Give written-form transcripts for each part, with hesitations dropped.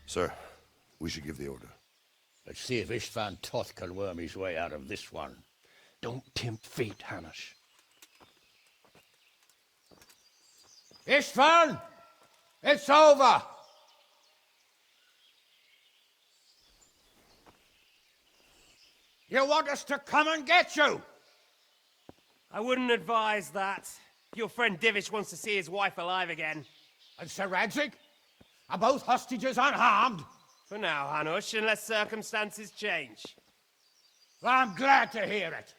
Sir, we should give the order. Let's see if Istvan Toth can worm his way out of this one. Don't tempt fate, Hanush. Istvan! It's over! You want us to come and get you? I wouldn't advise that. Your friend Divish wants to see his wife alive again. And Sir Radzig? Are both hostages unharmed? For now, Hanush, unless circumstances change. Well, I'm glad to hear it.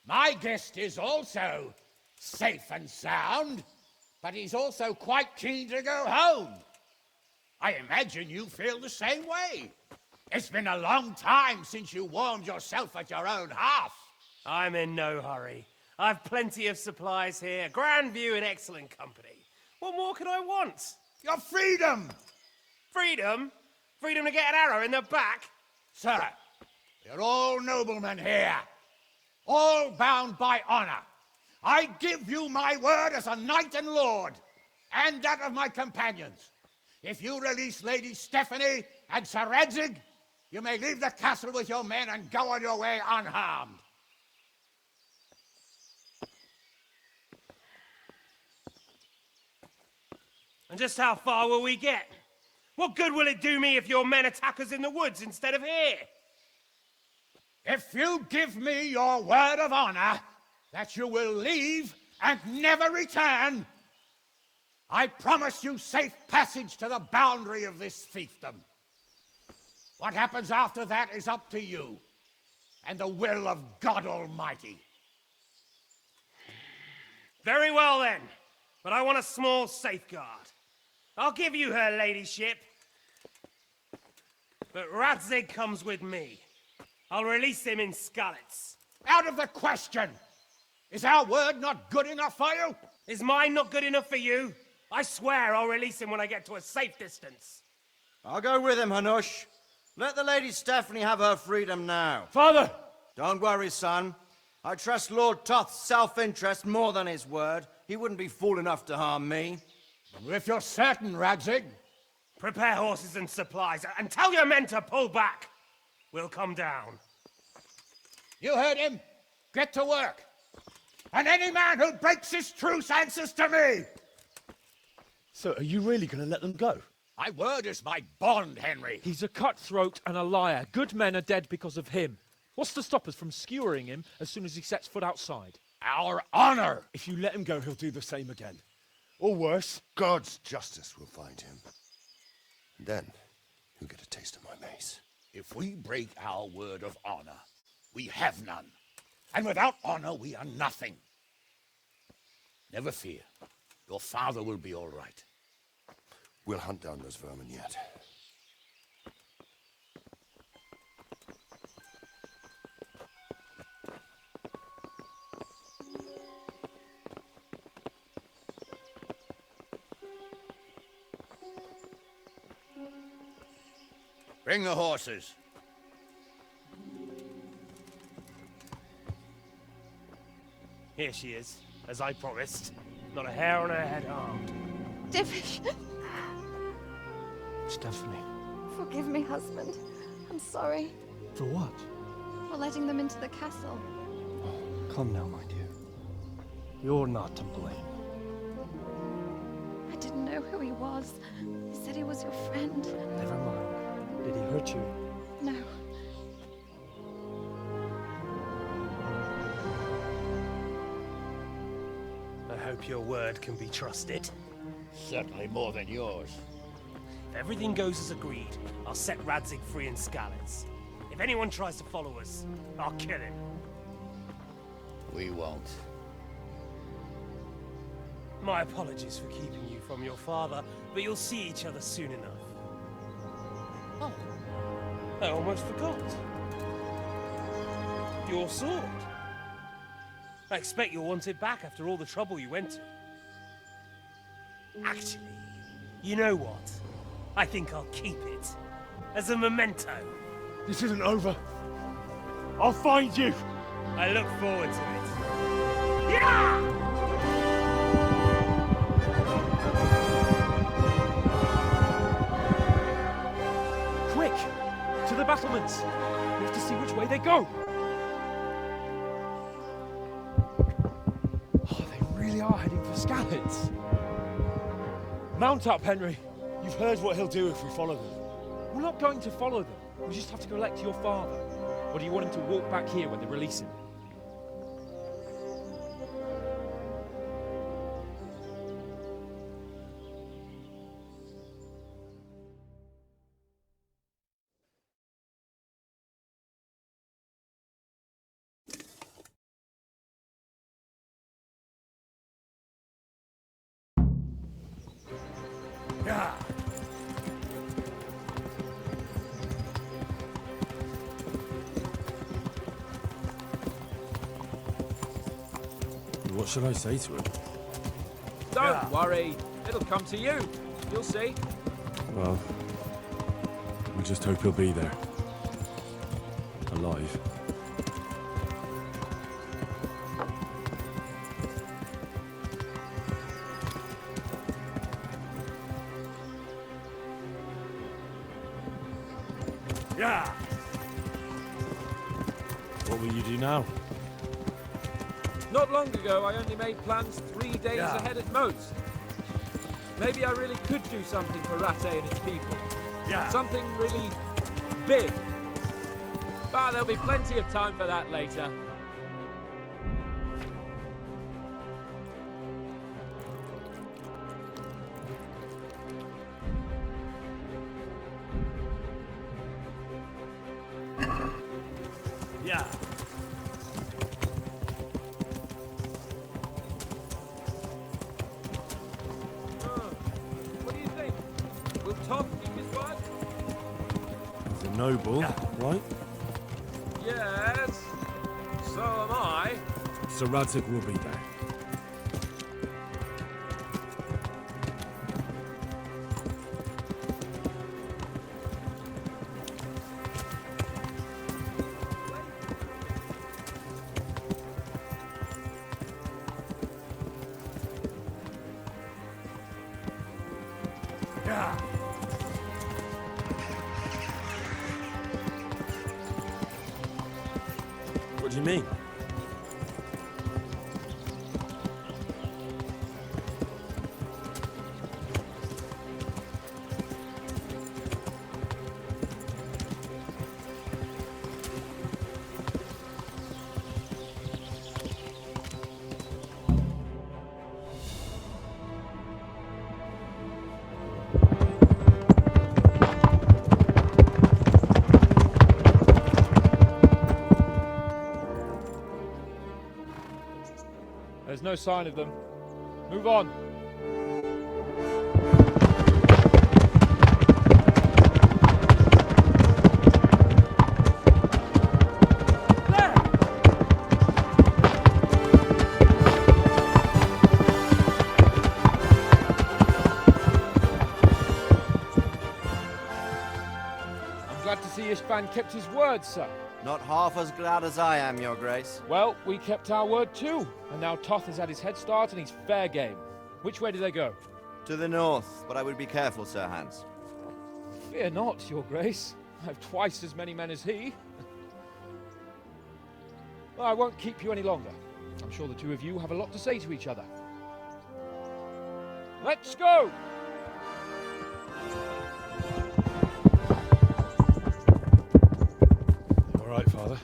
My guest is also safe and sound, but he's also quite keen to go home. I imagine you feel the same way. It's been a long time since you warmed yourself at your own hearth. I'm in no hurry. I've plenty of supplies here, grand view and excellent company. What more could I want? Your freedom! Freedom? Freedom to get an arrow in the back? Sir, you're all noblemen here, all bound by honor. I give you my word as a knight and lord, and that of my companions. If you release Lady Stephanie and Sir Radzig, you may leave the castle with your men and go on your way unharmed. And just how far will we get? What good will it do me if your men attack us in the woods instead of here? If you give me your word of honor that you will leave and never return, I promise you safe passage to the boundary of this fiefdom. What happens after that is up to you and the will of God Almighty. Very well then, but I want a small safeguard. I'll give you her ladyship, but Radzig comes with me. I'll release him in Skalitz. Out of the question! Is our word not good enough for you? Is mine not good enough for you? I swear I'll release him when I get to a safe distance. I'll go with him, Hanush. Let the Lady Stephanie have her freedom now. Father! Don't worry, son. I trust Lord Toth's self-interest more than his word. He wouldn't be fool enough to harm me. If you're certain, Radzig. Prepare horses and supplies, and tell your men to pull back. We'll come down. You heard him. Get to work. And any man who breaks this truce answers to me. So are you really going to let them go? My word is my bond, Henry. He's a cutthroat and a liar. Good men are dead because of him. What's to stop us from skewering him as soon as he sets foot outside? Our honor. If you let him go, he'll do the same again. Or worse. God's justice will find him. Then, he'll get a taste of my mace. If we break our word of honor, we have none. And without honor, we are nothing. Never fear. Your father will be all right. We'll hunt down those vermin yet. Bring the horses. Here she is, as I promised. Not a hair on her head harmed. Divish, Stephanie. forgive me, husband. I'm sorry For what? for letting them into the castle. Come now, my dear. You're not to blame. I didn't know who he was. He said he was your friend. Never mind. Did he hurt you? No. I hope your word can be trusted. Certainly more than yours. If everything goes as agreed, I'll set Radzig free in Skalitz. If anyone tries to follow us, I'll kill him. We won't. My apologies for keeping you from your father, but you'll see each other soon enough. Oh, I almost forgot. Your sword. I expect you'll want it back after all the trouble you went to. Actually, you know what? I think I'll keep it. As a memento. This isn't over. I'll find you! I look forward to it. Yeah! Quick! To the battlements! We have to see which way they go! Oh, they really are heading for Skalitz. Mount up, Henry. You've heard what he'll do if we follow them. We're not going to follow them. We just have to go elect your father. Or do you want him to walk back here when they release him? Yeah! What should I say to him? Don't worry. It'll come to you. You'll see. Well, we just hope he'll be there. Alive. Yeah! What will you do now? Not long ago, I only made plans 3 days Yeah. ahead at most. Maybe I really could do something for Rate and its people. Yeah! Something really big. But there'll be plenty of time for that later. Yeah! What do you think? Will Tom keep his word? He's a noble, right? Yes. So am I. So Radzig will be there. Yeah! What do you mean? There's no sign of them. Move on. There! Istvan kept his word, sir. Not half as glad as I am, Your Grace. Well, we kept our word too. And now Toth has had his head start and he's fair game. Which way do they go? To the north, but I would be careful, Sir Hans. Fear not, Your Grace. I've twice as many men as he. Well, I won't keep you any longer. I'm sure the two of you have a lot to say to each other. Let's go! All right, Father.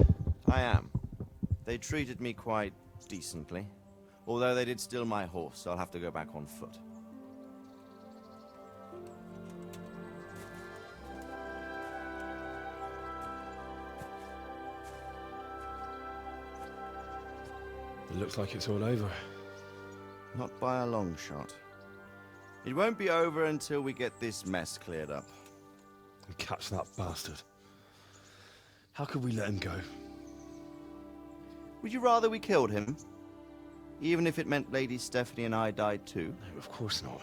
I am. They treated me quite decently. Although they did steal my horse, so I'll have to go back on foot. It looks like it's all over. Not by a long shot. It won't be over until we get this mess cleared up. And catch that bastard. How could we let him go? Would you rather we killed him? Even if it meant Lady Stephanie and I died too? No, of course not.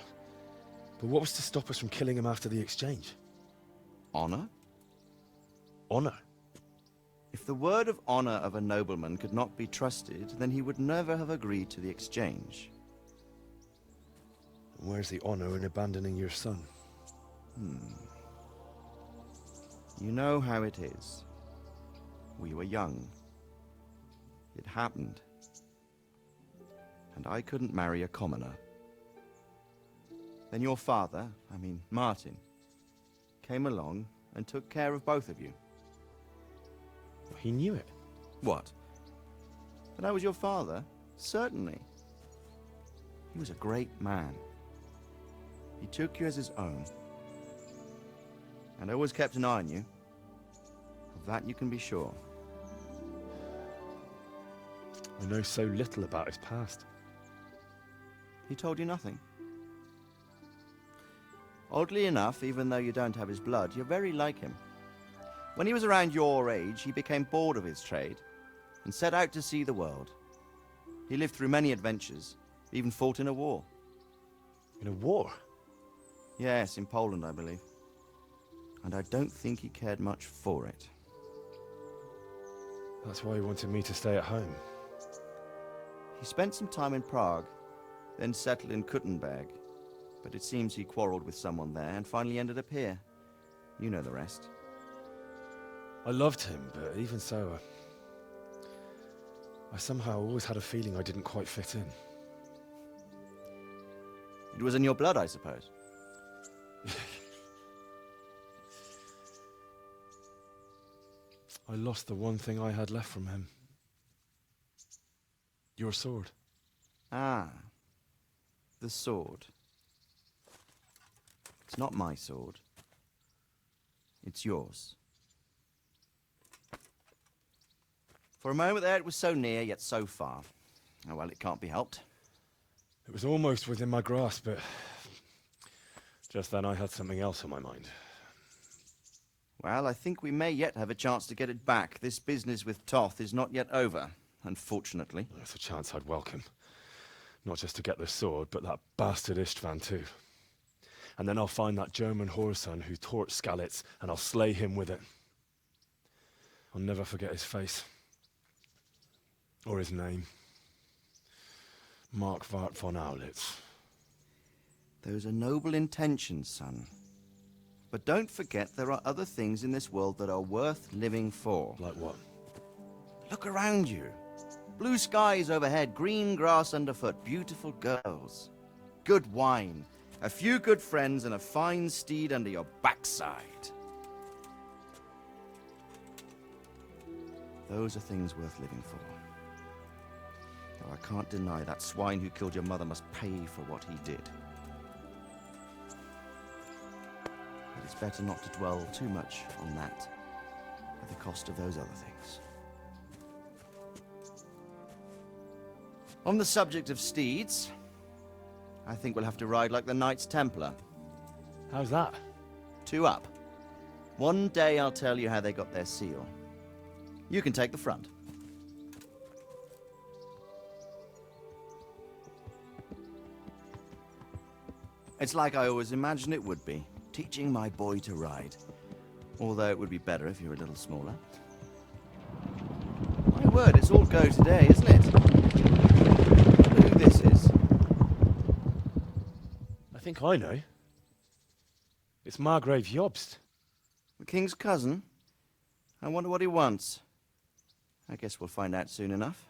But what was to stop us from killing him after the exchange? Honor? Honor? If the word of honor of a nobleman could not be trusted, then he would never have agreed to the exchange. Where's the honor in abandoning your son? You know how it is. We were young. It happened. And I couldn't marry a commoner. Then your father, Martin, came along and took care of both of you. He knew it. What? That I was your father? Certainly. He was a great man. He took you as his own. And always kept an eye on you. Of that you can be sure. I know so little about his past. He told you nothing? Oddly enough, even though you don't have his blood, you're very like him. When he was around your age, he became bored of his trade and set out to see the world. He lived through many adventures, even fought in a war. In a war? Yes, in Poland, I believe. And I don't think he cared much for it. That's why he wanted me to stay at home. He spent some time in Prague, then settled in Kuttenberg. But it seems he quarreled with someone there and finally ended up here. You know the rest. I loved him, but even so, I somehow always had a feeling I didn't quite fit in. It was in your blood, I suppose. I lost the one thing I had left from him. Your sword. Ah. The sword. It's not my sword. It's yours. For a moment there, it was so near, yet so far. Oh, well, it can't be helped. It was almost within my grasp, but just then I had something else on my mind. Well, I think we may yet have a chance to get it back. This business with Toth is not yet over, unfortunately. That's a chance I'd welcome. Not just to get the sword, but that bastard Istvan too. And then I'll find that German whoreson who torched Skalitz, and I'll slay him with it. I'll never forget his face. Or his name. Marquardt von Aulitz. Those are noble intentions, son. But don't forget there are other things in this world that are worth living for. Like what? Look around you. Blue skies overhead, green grass underfoot, beautiful girls. Good wine, a few good friends, and a fine steed under your backside. Those are things worth living for. Though I can't deny that swine who killed your mother must pay for what he did. But it's better not to dwell too much on that at the cost of those other things. On the subject of steeds, I think we'll have to ride like the Knights Templar. How's that? 2 up. One day I'll tell you how they got their seal. You can take the front. It's like I always imagined it would be, teaching my boy to ride. Although it would be better if you were a little smaller. My word, it's all go today, isn't it? I wonder who this is. I think I know. It's Margrave Jobst. The king's cousin? I wonder what he wants. I guess we'll find out soon enough.